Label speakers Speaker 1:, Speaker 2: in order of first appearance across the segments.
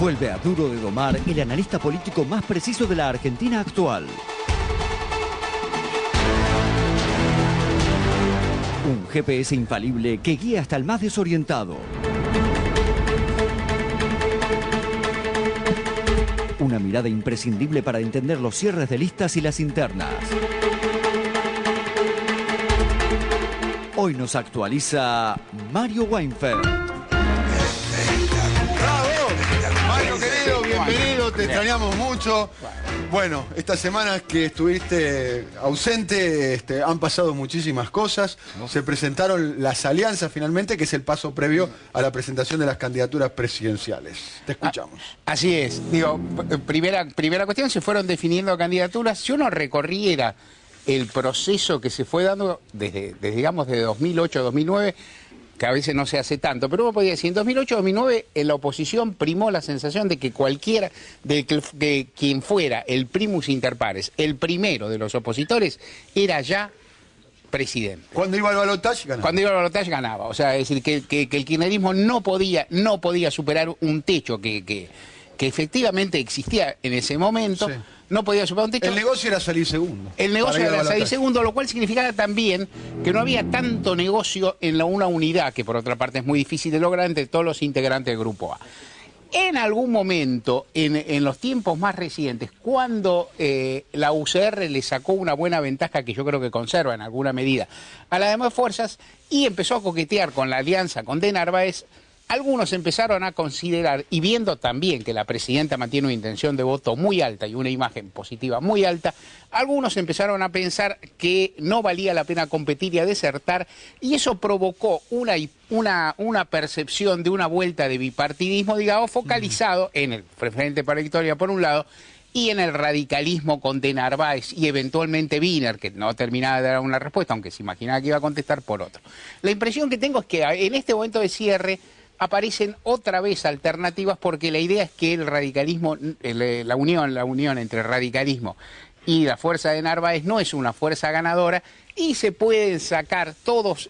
Speaker 1: Vuelve a Duro de Domar, el analista político más preciso de la Argentina actual. Un GPS infalible que guía hasta el más desorientado. Una mirada imprescindible para entender los cierres de listas y las internas. Hoy nos actualiza Mario Weinfeld.
Speaker 2: Bienvenido, te extrañamos mucho. Bueno, estas semanas que estuviste ausente, han pasado muchísimas cosas. Se presentaron las alianzas finalmente, que es el paso previo a la presentación de las candidaturas presidenciales. Te escuchamos.
Speaker 3: Así es. Digo, primera cuestión, se fueron definiendo candidaturas. Si uno recorriera el proceso que se fue dando desde digamos, de 2008 a 2009, que a veces no se hace tanto, pero uno podría decir, en 2008-2009 en la oposición primó la sensación de que cualquiera, de quien fuera el primus inter pares, el primero de los opositores, era ya presidente.
Speaker 2: Cuando iba al balotaje ganaba.
Speaker 3: Cuando iba al balotaje ganaba. O sea, es decir, que el kirchnerismo no podía superar un techo que efectivamente existía en ese momento. Sí. No podía superar un techo.
Speaker 2: El negocio era salir segundo.
Speaker 3: El negocio era salir segundo, lo cual significaba también que no había tanto negocio en una unidad, que por otra parte es muy difícil de lograr, entre todos los integrantes del Grupo A. En algún momento, en los tiempos más recientes, cuando la UCR le sacó una buena ventaja, que yo creo que conserva en alguna medida, a las demás fuerzas, y empezó a coquetear con la alianza con De Narváez, algunos empezaron a considerar, y viendo también que la presidenta mantiene una intención de voto muy alta y una imagen positiva muy alta, algunos empezaron a pensar que no valía la pena competir y a desertar, y eso provocó una percepción de una vuelta de bipartidismo, digamos, focalizado en el Frente para la Victoria por un lado, y en el radicalismo con De Narváez y eventualmente Wiener, que no terminaba de dar una respuesta, aunque se imaginaba que iba a contestar, por otro. La impresión que tengo es que en este momento de cierre aparecen otra vez alternativas, porque la idea es que el radicalismo, la unión entre el radicalismo y la fuerza de Narváez no es una fuerza ganadora, y se pueden sacar todos,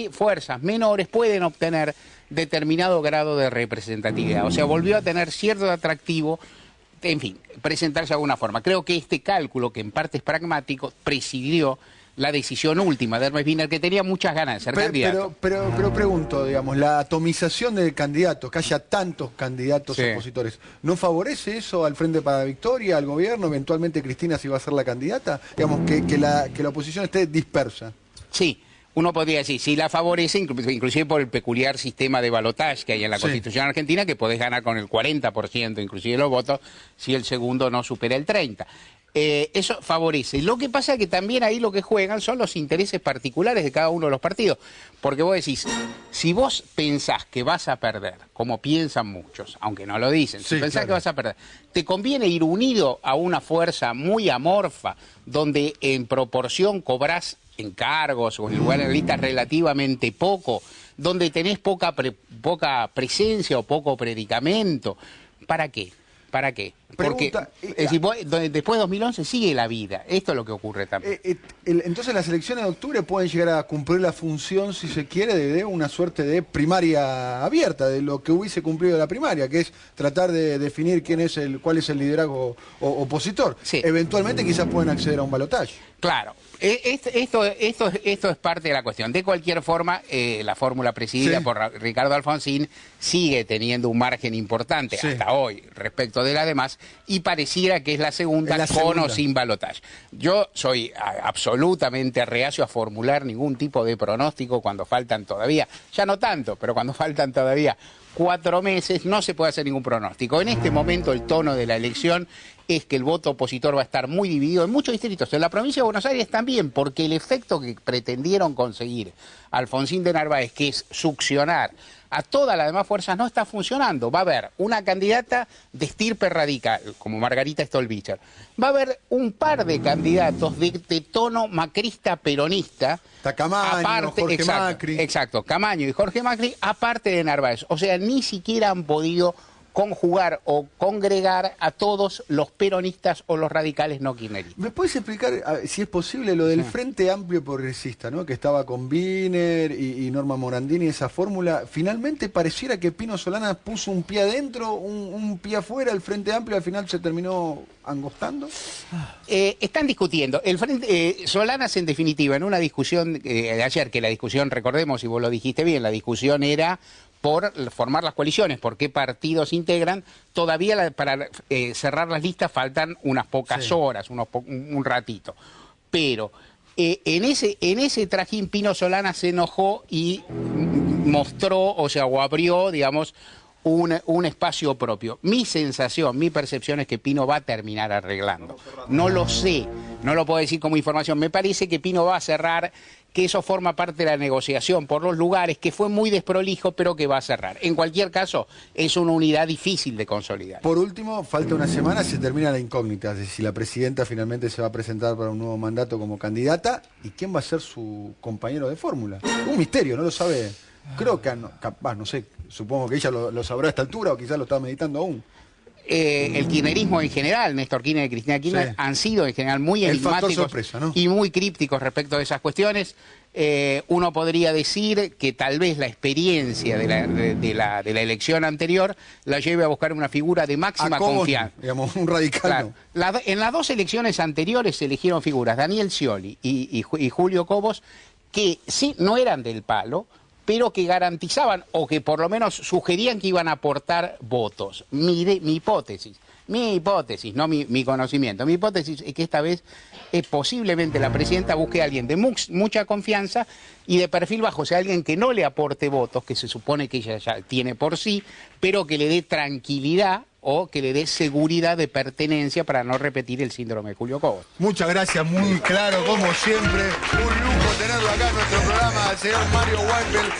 Speaker 3: fuerzas menores pueden obtener determinado grado de representatividad. O sea, volvió a tener cierto atractivo, en fin, presentarse de alguna forma. Creo que este cálculo, que en parte es pragmático, presidió la decisión última de Hermes Wiener, que tenía muchas ganas de ser candidato.
Speaker 2: Pero pregunto, digamos, la atomización de candidatos, que haya tantos candidatos opositores, ¿no favorece eso al Frente para la Victoria, al gobierno? Eventualmente Cristina, si va a ser la candidata, digamos, que la oposición esté dispersa.
Speaker 3: Sí. Uno podría decir, sí la favorece, inclusive por el peculiar sistema de balotaje que hay en la Constitución argentina, que podés ganar con el 40% inclusive los votos, si el segundo no supera el 30%. Eso favorece. Lo que pasa es que también ahí lo que juegan son los intereses particulares de cada uno de los partidos. Porque vos decís, si vos pensás que vas a perder, como piensan muchos, aunque no lo dicen, si pensás que vas a perder, te conviene ir unido a una fuerza muy amorfa, donde en proporción cobrás encargos o en lugares de listas relativamente poco, donde tenés poca presencia o poco predicamento. ¿Para qué? ¿Para qué? Porque después de 2011 sigue la vida. Esto es lo que ocurre también.
Speaker 2: Entonces las elecciones de octubre pueden llegar a cumplir la función, si se quiere, de una suerte de primaria abierta, de lo que hubiese cumplido la primaria, que es tratar de definir cuál es el liderazgo opositor. Sí. Eventualmente quizás pueden acceder a un balotaje.
Speaker 3: Claro. Esto es parte de la cuestión. De cualquier forma, la fórmula presidida por Ricardo Alfonsín sigue teniendo un margen importante hasta hoy respecto de la demás, y pareciera que es la segunda con o sin balotaje. Yo soy absolutamente reacio a formular ningún tipo de pronóstico cuando faltan todavía, ya no tanto, pero cuando faltan todavía 4 meses, no se puede hacer ningún pronóstico. En este momento el tono de la elección es que el voto opositor va a estar muy dividido en muchos distritos. En la provincia de Buenos Aires también, porque el efecto que pretendieron conseguir Alfonsín de Narváez, que es succionar a todas las demás fuerzas, no está funcionando. Va a haber una candidata de estirpe radical, como Margarita Stolbizer. Va a haber un par de candidatos de tono macrista peronista.
Speaker 2: Camaño, Jorge Macri.
Speaker 3: Exacto, Camaño y Jorge Macri, aparte de Narváez. O sea, ni siquiera han podido conjugar o congregar a todos los peronistas o los radicales no kirchneristas.
Speaker 2: ¿Me puedes explicar, si es posible, lo del Frente Amplio Progresista, ¿no? Que estaba con Wiener y Norma Morandini, esa fórmula? Finalmente pareciera que Pino Solanas puso un pie adentro, un pie afuera, el Frente Amplio al final se terminó angostando.
Speaker 3: Están discutiendo. El Frente Solanas, en definitiva, en una discusión de ayer, que la discusión, recordemos, y vos lo dijiste bien, la discusión era por formar las coaliciones, por qué partidos integran. Todavía para cerrar las listas faltan unas pocas horas, un ratito. Pero en ese trajín Pino Solanas se enojó y mostró, o sea, o abrió, digamos, un espacio propio. Mi sensación, mi percepción es que Pino va a terminar arreglando. No lo sé, no lo puedo decir como información. Me parece que Pino va a cerrar, que eso forma parte de la negociación por los lugares, que fue muy desprolijo, pero que va a cerrar. En cualquier caso, es una unidad difícil de consolidar.
Speaker 2: Por último, falta una semana, se termina la incógnita de si la presidenta finalmente se va a presentar para un nuevo mandato como candidata y quién va a ser su compañero de fórmula. Un misterio, no lo sabe. Creo que, capaz, no sé, supongo que ella lo sabrá a esta altura o quizás lo está meditando aún.
Speaker 3: El kirchnerismo en general, Néstor Kirchner y Cristina Kirchner, han sido en general muy enigmáticos
Speaker 2: sorpresa, ¿no?
Speaker 3: y muy crípticos respecto de esas cuestiones. Uno podría decir que tal vez la experiencia de la elección anterior la lleve a buscar una figura de máxima confianza.
Speaker 2: Digamos, un radical.
Speaker 3: Claro. En las dos elecciones anteriores se eligieron figuras, Daniel Scioli y Julio Cobos, que sí no eran del palo, pero que garantizaban o que por lo menos sugerían que iban a aportar votos. Mi hipótesis, no mi conocimiento, mi hipótesis es que esta vez posiblemente la presidenta busque a alguien de mucha confianza y de perfil bajo, o sea, alguien que no le aporte votos, que se supone que ella ya tiene por sí, pero que le dé tranquilidad o que le dé seguridad de pertenencia para no repetir el síndrome de Julio Cobos.
Speaker 2: Muchas gracias, muy claro, como siempre. Un lujo tenerlo acá en nuestro programa, al señor Mario Weinfeld.